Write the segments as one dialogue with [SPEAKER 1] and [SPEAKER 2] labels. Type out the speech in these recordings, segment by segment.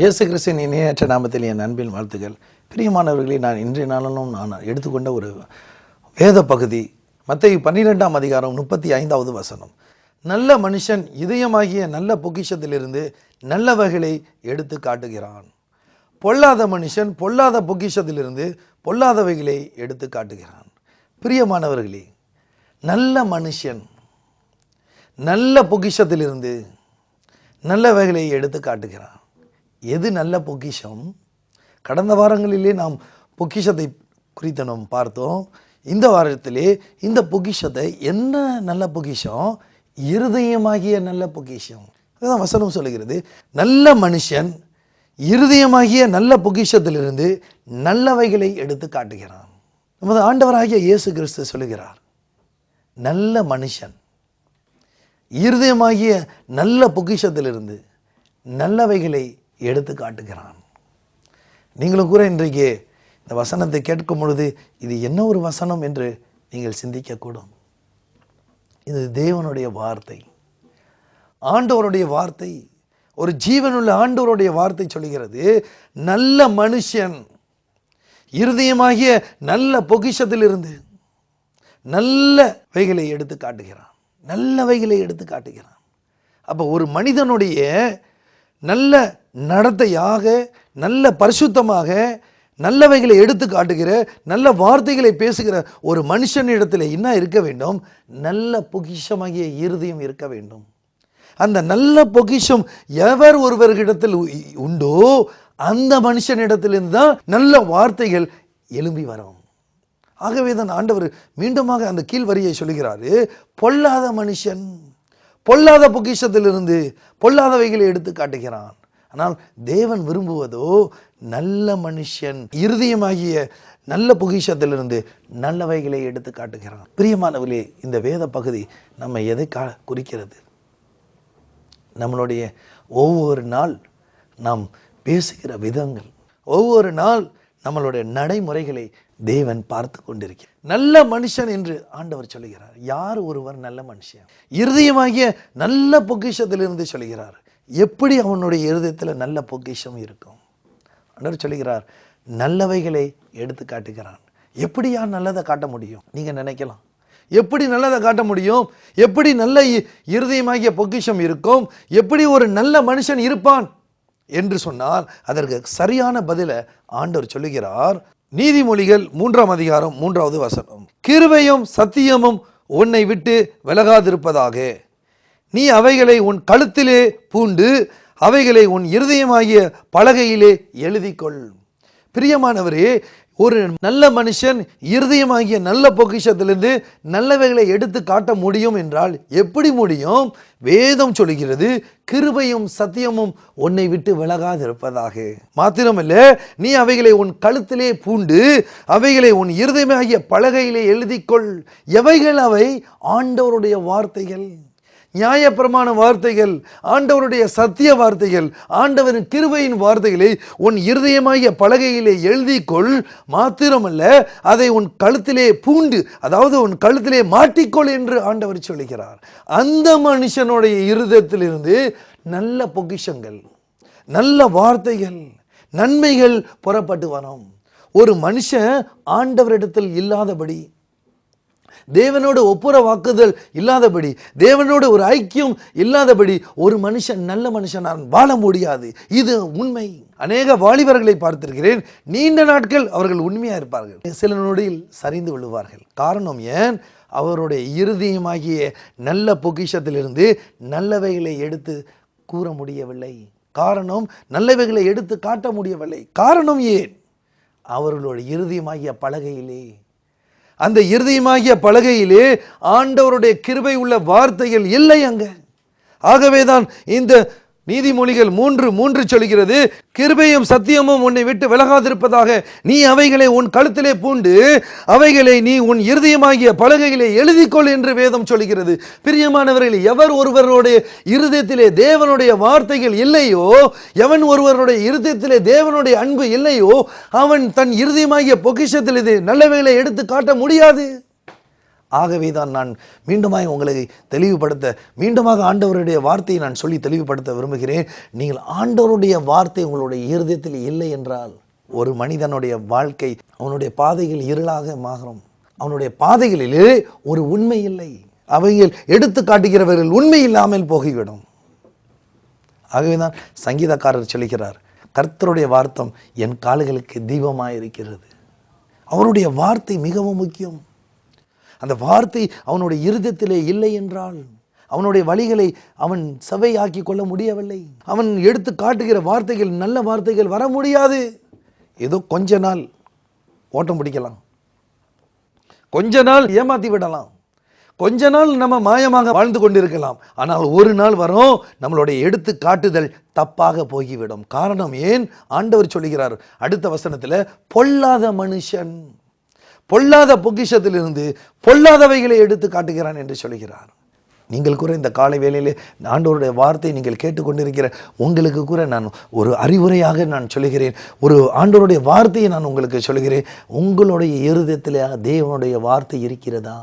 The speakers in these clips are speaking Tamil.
[SPEAKER 1] இயேசு கிறிஸ்துவின் இணையற்ற நாமத்தில் என் அன்பின் வாழ்த்துக்கள். பிரியமானவர்களே, நான் இன்றைய நாளிலும் நான் எடுத்துக்கொண்ட ஒரு வேத பகுதி மத்தேயு 12ஆம் அதிகாரம் 35வது வசனம். நல்ல மனுஷன் இதயமாகிய நல்ல பொக்கிஷத்திலிருந்து நல்லவைகளை எடுத்து காட்டுகிறான். பொல்லாத மனுஷன் பொல்லாத பொக்கிஷத்திலிருந்து பொல்லாதவைகளை எடுத்து காட்டுகிறான். பிரியமானவர்களே, நல்ல மனுஷன் நல்ல பொக்கிஷத்திலிருந்து நல்லவைகளை எடுத்து காட்டுகிறான். எது நல்ல பொக்கிஷம்? கடந்த வாரங்களிலே நாம் பொக்கிஷத்தை குறித்து நாம் பார்த்தோம். இந்த வாரத்திலே இந்த பொக்கிஷத்தை என்ன நல்ல பொக்கிஷம்? இருதயமாகிய நல்ல பொக்கிஷம். அதுதான் வசனம் சொல்லுகிறது. நல்ல மனுஷன் இருதயமாகிய நல்ல பொக்கிஷத்திலிருந்து நல்லவைகளை எடுத்து காட்டுகிறான். நமது ஆண்டவராகிய இயேசு கிறிஸ்து சொல்லுகிறார், நல்ல மனுஷன் இருதயமாகிய நல்ல பொக்கிஷத்திலிருந்து நல்லவைகளை எடுத்து காட்டுகிறான். நீங்களும் கூட இன்றைக்கு இந்த வசனத்தை கேட்கும் பொழுது இது என்ன ஒரு வசனம் என்று நீங்கள் சிந்திக்கக்கூடும். இது தேவனுடைய வார்த்தை, ஆண்டவருடைய வார்த்தை, ஒரு ஜீவனுள்ள ஆண்டவருடைய வார்த்தை சொல்லுகிறது. நல்ல மனுஷன் இருதயமாகிய நல்ல பொக்கிஷத்திலிருந்து நல்லவைகளை எடுத்து காட்டுகிறான். நல்லவைகளை எடுத்து காட்டுகிறான். அப்போ ஒரு மனிதனுடைய நல்ல நடத்தையாக, நல்ல பரிசுத்தமாக நல்லவைகளை எடுத்து காட்டுகிற நல்ல வார்த்தைகளை பேசுகிற ஒரு மனுஷனிடத்தில் என்ன இருக்க வேண்டும்? நல்ல பொக்கிஷமாகிய இருதயம் இருக்க வேண்டும். அந்த நல்ல பொக்கிஷம் எவர் ஒருவர்களிடத்தில் உண்டோ அந்த மனுஷனிடத்திலிருந்து தான் நல்ல வார்த்தைகள் எழும்பி வரும். ஆகவே தான் ஆண்டவர் மீண்டுமாக அந்த கீழ் வரியை சொல்லுகிறாரு, பொல்லாத மனுஷன் பொல்லாத பொக்கிஷத்திலிருந்து பொல்லாதவைகளை எடுத்து காட்டுகிறான். ஆனால் தேவன் விரும்புவதோ நல்ல மனுஷன் இருதயமாகிய நல்ல பொக்கிஷத்திலிருந்து நல்லவைகளை எடுத்து காட்டுகிறான். பிரியமானவர்களே, இந்த வேத பகுதி நம்ம எதை குறிக்கிறது? நம்மளுடைய ஒவ்வொரு நாள் நாம் பேசுகிற விதங்கள், ஒவ்வொரு நாள் நம்மளுடைய நடைமுறைகளை தேவன் பார்த்து கொண்டிருக்கிறார். நல்ல மனுஷன் என்று ஆண்டவர் சொல்லுகிறார். யார் ஒருவர் நல்ல மனுஷன்? இருதயமாகிய நல்ல பொக்கிஷத்திலிருந்து சொல்லுகிறார். எப்படி அவனுடைய இருதயத்தில் நல்ல பொக்கிஷம் இருக்கும்? ஆண்டவர் சொல்லுகிறார், நல்லவைகளை எடுத்து காட்டுகிறான். எப்படி யார் நல்லதை காட்ட முடியும்? நீங்க நினைக்கலாம், எப்படி நல்லதை காட்ட முடியும்? எப்படி நல்ல இருதயமாகிய பொக்கிஷம் இருக்கும்? எப்படி ஒரு நல்ல மனுஷன் இருப்பான் என்று சொன்னால் அதற்கு சரியான பதில ஆண்டவர் சொல்லுகிறார். நீதிமொழிகள் 3ஆம் அதிகாரம் 3வது வசனம். கிருபையும் சத்தியமும் உன்னை விட்டு விலகாதிருப்பதாக, நீ அவைகளை உன் கழுத்திலே பூண்டு அவைகளை உன் இருதயமாகிய பலகையிலே எழுதிக்கொள். பிரியமானவரே, ஒரு நல்ல மனுஷன் இருதயமாகிய நல்ல பொக்கிஷத்திலிருந்து நல்லவைகளை எடுத்து காட்ட முடியும் என்றால் எப்படி முடியும்? வேதம் சொல்லுகிறது, கிருபையும் சத்தியமும் உன்னை விட்டு விலகாதிருப்பதாக. மாத்திரமல்ல, நீ அவைகளை உன் கழுத்திலே பூண்டு அவைகளை உன் இருதயமாகிய பலகையிலே எழுதிக்கொள். எவைகள் அவை? ஆண்டவருடைய வார்த்தைகள், நியாயப்பிரமாண வார்த்தைகள், ஆண்டவருடைய சத்திய வார்த்தைகள், ஆண்டவரின் கிருபையின் வார்த்தைகளை உன் இருதயமாகிய பலகையிலே எழுதிக்கொள். மாத்திரமல்ல, அதை உன் கழுத்திலே பூண்டு, அதாவது உன் கழுத்திலே மாட்டிக்கொள் என்று ஆண்டவர் சொல்லுகிறார். அந்த மனுஷனுடைய இருதயத்திலிருந்து நல்ல பொக்கிஷங்கள், நல்ல வார்த்தைகள், நன்மைகள் புறப்பட்டு வரும். ஒரு மனுஷன் ஆண்டவரிடத்தில் இல்லாதபடி, தேவனோடு ஒப்புர வாக்குதல் இல்லாதபடி, தேவனோடு ஒரு ஐக்கியம் இல்லாதபடி ஒரு மனுஷன் நல்ல மனுஷனான் வாழ முடியாது. இது உண்மை. அநேக வாலிபர்களை பார்த்திருக்கிறேன். நீண்ட நாட்கள் அவர்கள் உண்மையா இருப்பார்கள், சில நொடியில் சரிந்து விழுவார்கள். காரணம் ஏன்? அவருடைய இருதயமாகிய நல்ல பொக்கிஷத்திலிருந்து நல்லவைகளை எடுத்து கூற முடியவில்லை. காரணம், நல்லவைகளை எடுத்து காட்ட முடியவில்லை. காரணம் ஏன்? அவர்களுடைய இருதயமாகிய பலகையிலே, அந்த இருதயமாகிய பலகையிலே ஆண்டவருடைய கிருபை உள்ள வார்த்தைகள் இல்லை அங்க. ஆகவேதான் இந்த நீதிமொழிகள் 3:3 சொல்கிறது, கிருபையும் சத்தியமும் உன்னை விட்டு விலகாதிருப்பதாக, நீ அவைகளை உன் கழுத்திலே பூண்டு அவைகளை நீ உன் இருதயமாகிய பலகையிலே எழுதிக்கொள் என்று வேதம் சொல்கிறது. பிரியமானவர்களே, எவர் ஒருவருடைய இருதயத்திலே தேவனுடைய வார்த்தைகள் இல்லையோ, எவன் ஒருவருடைய இருதயத்திலே தேவனுடைய அன்பு இல்லையோ, அவன் தன் இருதயமாகிய பொக்கிஷத்தில் இது நல்லவைகளை எடுத்து காட்ட முடியாது. ஆகவே தான் நான் மீண்டுமாய் உங்களை தெளிவுபடுத்த, மீண்டுமாக ஆண்டவருடைய வார்த்தையை நான் சொல்லி தெளிவுபடுத்த விரும்புகிறேன். நீங்கள் ஆண்டவருடைய வார்த்தை உங்களுடைய இருதயத்தில் இல்லை என்றால் ஒரு மனிதனுடைய வாழ்க்கை, அவனுடைய பாதைகள் இருளாக மாறும். அவனுடைய பாதைகளிலே ஒரு உண்மை இல்லை. அவைகள் எடுத்து காட்டுகிறவர்கள் உண்மை இல்லாமல் போகிவிடும். ஆகவேதான் சங்கீதக்காரர் சொல்கிறார், கர்த்தருடைய வார்த்தை என் கால்களுக்கு தீபமாயிருக்கிறது. அவருடைய வார்த்தை மிகவும் முக்கியம். அந்த வார்த்தை அவனுடைய இருதயத்திலே இல்லை என்றால் அவனுடைய வழிகளை அவன் செவையாக்கி கொள்ள முடியவில்லை. அவன் எடுத்து காட்டுகிற வார்த்தைகள் நல்ல வார்த்தைகள் வர முடியாது. ஏதோ கொஞ்ச நாள் ஓட்டம் பிடிக்கலாம், கொஞ்ச நாள் ஏமாத்தி விடலாம், கொஞ்ச நாள் நம்ம மாயமாக வாழ்ந்து கொண்டிருக்கலாம். ஆனால் ஒரு நாள் வரும், நம்மளுடைய எடுத்து காட்டுதல் தப்பாக போய்விடும். காரணம் ஏன்? ஆண்டவர் சொல்லுகிறார் அடுத்த வசனத்தில், பொல்லாத மனுஷன் பொல்லாத பொக்கிஷத்திலிருந்து பொல்லாதவைகளை எடுத்து காட்டுகிறான் என்று சொல்கிறார். நீங்கள் கூட இந்த காலை வேளையிலே ஆண்டவருடைய வார்த்தை நீங்கள் கேட்டுக்கொண்டிருக்கிற உங்களுக்கு கூட நான் ஒரு அறிவுரையாக நான் சொல்லுகிறேன். ஒரு ஆண்டவருடைய வார்த்தையை நான் உங்களுக்கு சொல்லுகிறேன். உங்களுடைய இருதயத்தில் தேவனுடைய வார்த்தை இருக்கிறதா?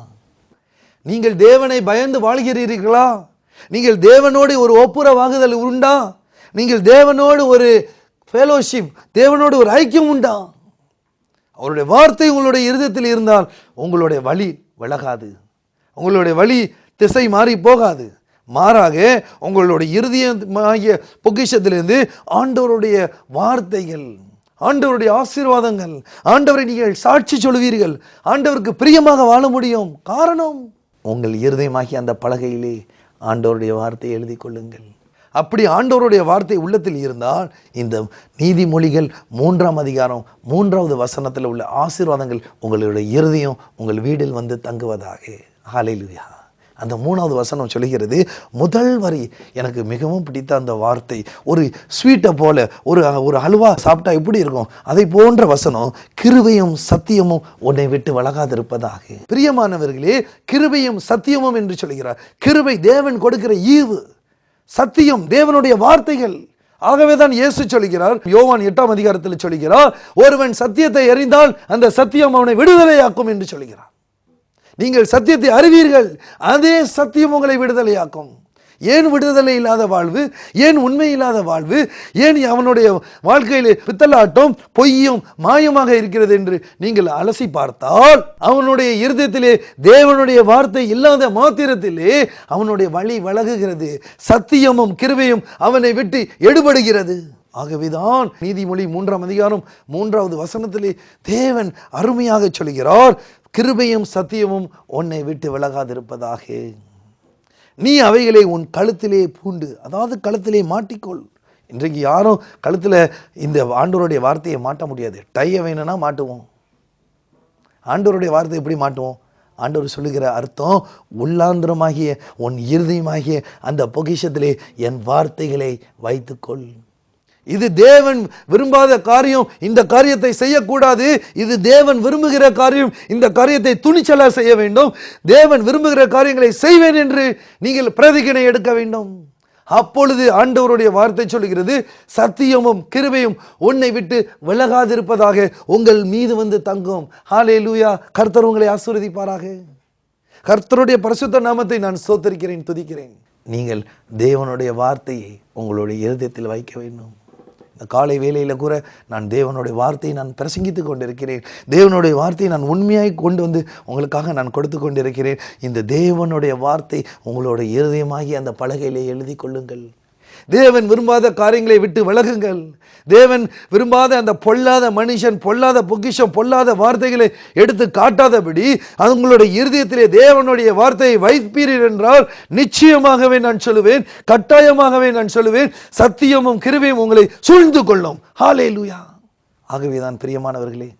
[SPEAKER 1] நீங்கள் தேவனை பயந்து வாழ்கிறீர்களா? நீங்கள் தேவனோடு ஒரு ஒப்புரவாகுதல் உண்டா? நீங்கள் தேவனோடு ஒரு ஃபெலோஷிப், தேவனோடு ஒரு ஐக்கியம் உண்டா? அவருடைய வார்த்தை உங்களுடைய இருதயத்தில் இருந்தால் உங்களுடைய வழி விலகாது, உங்களுடைய வழி திசை மாறி போகாது. மாறாக உங்களுடைய இருதயமாகிய பொக்கிஷத்திலிருந்து ஆண்டவருடைய வார்த்தைகள், ஆண்டவருடைய ஆசீர்வாதங்கள், ஆண்டவரை நீங்கள் சாட்சி சொல்வீர்கள். ஆண்டவருக்கு பிரியமாக வாழ முடியும். காரணம், உங்கள் இருதயமாகிய அந்த பலகையிலே ஆண்டவருடைய வார்த்தையை எழுதி கொள்ளுங்கள். அப்படி ஆண்டவருடைய வார்த்தை உள்ளத்தில் இருந்தால் இந்த நீதிமொழிகள் 3ஆம் அதிகாரம் 3வது வசனத்தில் உள்ள ஆசீர்வாதங்கள் உங்களுடைய இருதயம் உங்கள் வீட்டில் வந்து தங்குவதாக. ஹல்லேலூயா. அந்த 3வது வசனம் சொல்லுகிறது, முதல் வரி எனக்கு மிகவும் பிடித்த அந்த வார்த்தை. ஒரு ஸ்வீட்டை போல, ஒரு ஹல்வா சாப்பிட்டா எப்படி இருக்கும், அதை போன்ற வசனம், கிருபையும் சத்தியமும் உன்னை விட்டு விலகாதிருப்பதாக. பிரியமானவர்களே, கிருபையும் சத்தியமும் என்று சொல்கிறார். கிருபை தேவன் கொடுக்கிற ஈவு, சத்தியம் தேவனுடைய வார்த்தைகள். ஆகவேதான் இயேசு சொல்கிறார், யோவான் 8ஆம் அதிகாரத்தில் சொல்கிறார், ஒருவன் சத்தியத்தை அறிந்தால் அந்த சத்தியம் அவனை விடுதலையாக்கும் என்று சொல்கிறார். நீங்கள் சத்தியத்தை அறிவீர்கள், அதே சத்தியம் உங்களை விடுதலையாக்கும். ஏன் விடுதலை இல்லாத வாழ்வு, ஏன் உண்மை இல்லாத வாழ்வு, ஏன் அவனுடைய வாழ்க்கையிலே பித்தலாட்டம் பொய்யும் மாயமாக இருக்கிறது என்று நீங்கள் அலசி பார்த்தால் அவனுடைய இருதயத்திலே தேவனுடைய வார்த்தை இல்லாத மாத்திரத்திலே அவனுடைய வழி விலகுகிறது. சத்தியமும் கிருபையும் அவனை விட்டு எடுபடுகிறது. ஆகவேதான் நீதிமொழி 3ஆம் அதிகாரம் 3வது வசனத்திலே தேவன் அருமையாக சொல்கிறார், கிருபையும் சத்தியமும் உன்னை விட்டு விலகாதிருப்பதாக. நீ அவைகளை உன் கழுத்திலே பூண்டு, அதாவது கழுத்திலே மாட்டிக்கொள். இன்றைக்கு யாரும் கழுத்தில் இந்த ஆண்டவருடைய வார்த்தையை மாட்ட முடியாது. டைய வேணும்னா மாட்டுவோம். ஆண்டவருடைய வார்த்தை எப்படி மாட்டுவோம்? ஆண்டவர் சொல்லுகிற அர்த்தம், உள்ளாந்திரமாகிய உன் இருதயமாகிய அந்த பொக்கிஷத்திலே என் வார்த்தைகளை வைத்துக்கொள். இது தேவன் விரும்பாத காரியம், இந்த காரியத்தை செய்யக்கூடாது. இது தேவன் விரும்புகிற காரியம், இந்த காரியத்தை துணிச்சலா செய்ய வேண்டும். தேவன் விரும்புகிற காரியங்களை செய்வேன் என்று நீங்கள் பிரதிஜை எடுக்க வேண்டும். அப்பொழுது ஆண்டவருடைய வார்த்தை சொல்லுகிறது, சத்தியமும் கிருபையும் உன்னை விட்டு விலகாதிருப்பதாக உங்கள் மீது வந்து தங்கும். ஹல்லேலூயா. கர்த்தர் உங்களை ஆசீர்வதிப்பாராக. கர்த்தருடைய பரிசுத்த நாமத்தை நான் ஸ்தோத்திரிக்கிறேன், துதிக்கிறேன். நீங்கள் தேவனுடைய வார்த்தையை உங்களுடைய இருதயத்தில் வைக்க வேண்டும். இந்த காலை வேளையில் கூட நான் தேவனுடைய வார்த்தையை நான் பிரசங்கித்து கொண்டிருக்கிறேன். தேவனுடைய வார்த்தையை நான் உண்மையாய் கொண்டு வந்து உங்களுக்காக நான் கொடுத்து கொண்டிருக்கிறேன். இந்த தேவனுடைய வார்த்தை உங்களுடைய இருதயமாகி அந்த பலகையிலே எழுதி கொள்ளுங்கள். தேவன் விரும்பாத காரியங்களை விட்டு விலகுங்கள். தேவன் விரும்பாத அந்த பொல்லாத மனுஷன், பொல்லாத பொக்கிஷம், பொல்லாத வார்த்தைகளை எடுத்து காட்டாதபடி உங்களுடைய இருதயத்திலே தேவனுடைய வார்த்தையை வைப்பீர்கள் என்றால் நிச்சயமாகவே நான் சொல்லுவேன், கட்டாயமாகவே நான் சொல்லுவேன், சத்தியமும் கிருபையும் உங்களை சூழ்ந்து கொள்ளும். ஹல்லேலூயா. ஆகவே தான் பிரியமானவர்களே,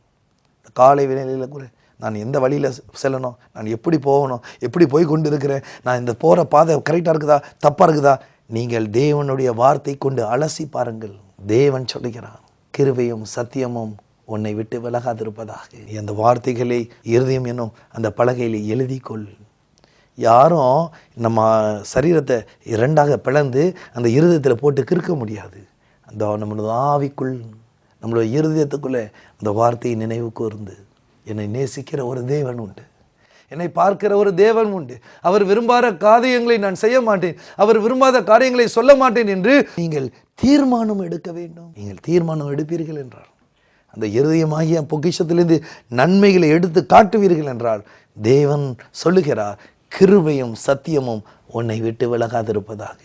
[SPEAKER 1] காலை வேளையில கூட நான் எந்த வழியில் செல்லணும், நான் எப்படி போகணும், எப்படி போய் கொண்டு இருக்கிறேன், நான் இந்த போகிற பாதை கரெக்டாக இருக்குதா தப்பாக இருக்குதா, நீங்கள் தேவனுடைய வார்த்தை கொண்டு அலசி பாருங்கள். தேவன் சொல்லுகிறார், கிருபையும் சத்தியமும் உன்னை விட்டு விலகாதிருப்பதாக. அந்த வார்த்தைகளை இருதயம் என்னும் அந்த பலகையில் எழுதிக்கொள். யாரும் நம்ம சரீரத்தை 2ஆக பிளந்து அந்த இருதயத்தில் போட்டு கிறுக்க முடியாது. அந்த நம்மளோட ஆவிக்குள், நம்மளோட இருதயத்துக்குள்ளே அந்த வார்த்தையை நினைவு கூர்ந்து, என்னை நேசிக்கிற ஒரு தேவன் உண்டு, என்னை பார்க்கிற ஒரு தேவன் உண்டு. அவர் விரும்பாத காரியங்களை நான் செய்ய மாட்டேன், அவர் விரும்பாத காரியங்களை சொல்ல மாட்டேன் என்று நீங்கள் தீர்மானம் எடுக்க வேண்டும். நீங்கள் தீர்மானம் எடுப்பீர்கள் என்றார், அந்த இருதயமாகிய பொக்கிஷத்திலிருந்து நன்மைகளை எடுத்து காட்டுவீர்கள் என்றால் தேவன் சொல்லுகிறார், கிருபையும் சத்தியமும் உன்னை விட்டு விலகாதிருப்பதாக.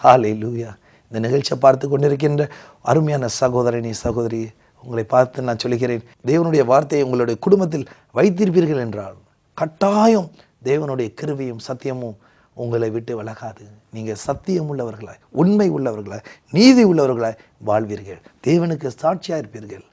[SPEAKER 1] ஹல்லேலூயா. இந்த நிகழ்ச்சியை பார்த்து கொண்டிருக்கின்ற அருமையான சகோதரனே, சகோதரி, உங்களை பார்த்து நான் சொல்லுகிறேன், தேவனுடைய வார்த்தையை உங்களுடைய குடும்பத்தில் வைத்திருப்பீர்கள் என்றால் கட்டாயம் தேவனுடைய கிருபையும் சத்தியமும் உங்களை விட்டு விலகாது. நீங்கள் சத்தியம் உள்ளவர்களாய், உண்மை உள்ளவர்களாய், நீதி உள்ளவர்களாய் வாழ்வீர்கள். தேவனுக்கு சாட்சியாக இருப்பீர்கள்.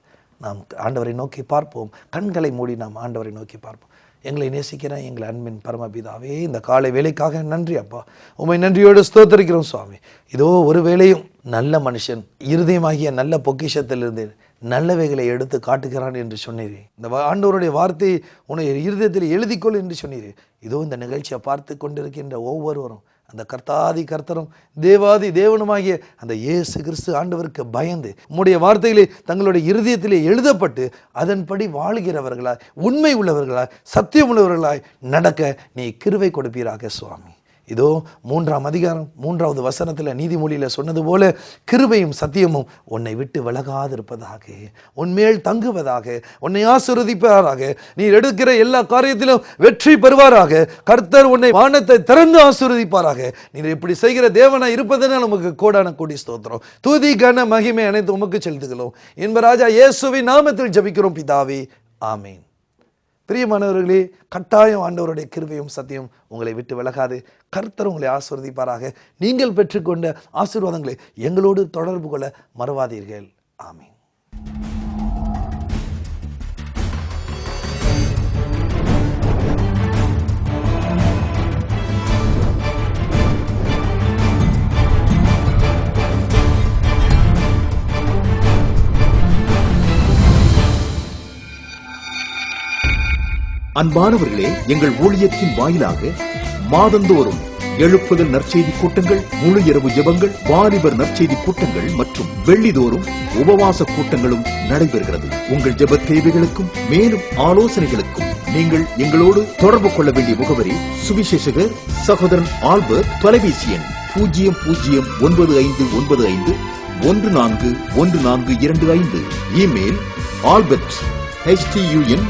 [SPEAKER 1] நாம் ஆண்டவரை நோக்கி பார்ப்போம். கண்களை மூடி நாம் ஆண்டவரை நோக்கி பார்ப்போம். எங்களை நேசிக்கிறேன் எங்கள் அன்பின் பரமபிதாவே, இந்த காலை வேலைக்காக நன்றி அப்பா. உம்மை நன்றியோடு ஸ்தோத்தரிக்கிறோம் சுவாமி. இதோ ஒரு வேளையும் நல்ல மனுஷன் இருதயமாகிய நல்ல பொக்கிஷத்திலிருந்து நல்லவைகளை எடுத்து காட்டுகிறான் என்று சொன்னீர். இந்த ஆண்டவருடைய வார்த்தையை உன்னை இருதயத்தில் எழுதிக்கொள் என்று சொன்னீர். இதோ இந்த நிகழ்ச்சியை பார்த்து கொண்டிருக்கின்ற ஒவ்வொருவரும் அந்த கர்த்தாதி கர்த்தரும் தேவாதி தேவனுமாகிய அந்த இயேசு கிறிஸ்து ஆண்டவருக்கு பயந்து உம்முடைய வார்த்தைகளை தங்களுடைய இருதயத்திலே எழுதப்பட்டு அதன்படி வாழ்கிறவர்களாய், உண்மை உள்ளவர்களாய், சத்தியம் உள்ளவர்களாய் நடக்க நீ கிருபை கொடுப்பீராக சுவாமி. இதோ 3ஆம் அதிகாரம் 3வது வசனத்தில் நீதிமொழியில் சொன்னது போல கிருபையும் சத்தியமும் உன்னை விட்டு விலகாதிருப்பதாக, உன்மேல் தங்குவதாக, உன்னை ஆசீர்வதிப்பாராக, நீ எடுக்கிற எல்லா காரியத்திலும் வெற்றி பெறுவாராக, கர்த்தர் உன்னை வானத்தை திறந்து ஆசீர்வதிப்பாராக. நீர் இப்படி செய்கிற தேவனாய் இருப்பதனால் உமக்கு கோடான கோடி ஸ்தோத்திரம், துதி கன மகிமை அனைத்து உமக்கு செலுத்துகிறோம். என்ப ராஜா இயேசுவின் நாமத்தில் ஜெபிக்கிறோம் பிதாவே, ஆமீன். பிரியமானவர்களே, கட்டாயம் ஆண்டவருடைய கிருபையும் சத்தியம் உங்களை விட்டு விலகாது. கர்த்தர் உங்களை ஆசீர்வதிப்பாராக. நீங்கள் பெற்றுக்கொண்ட ஆசீர்வாதங்களை எங்களோடு தொடர்பு கொள்ள மறவாதீர்கள். ஆமீன்.
[SPEAKER 2] அன்பானவர்களே, எங்கள் ஊழியத்தின் வாயிலாக மாதந்தோறும் எழுப்புதல் நற்செய்தி கூட்டங்கள், முழு இரவு ஜெபங்கள், வாலிபர் நற்செய்தி கூட்டங்கள் மற்றும் வெள்ளிதோறும் உபவாச கூட்டங்களும் நடைபெறுகிறது. உங்கள் ஜெப தேவைகளுக்கும் மேலும் ஆலோசனைகளுக்கும் நீங்கள் எங்களோடு தொடர்பு கொள்ள வேண்டிய முகவரி சுவிசேஷகர் சகோதரன் ஆல்பர்ட், தொலைபேசி எண் 009595141425, இமெயில் albert HTUN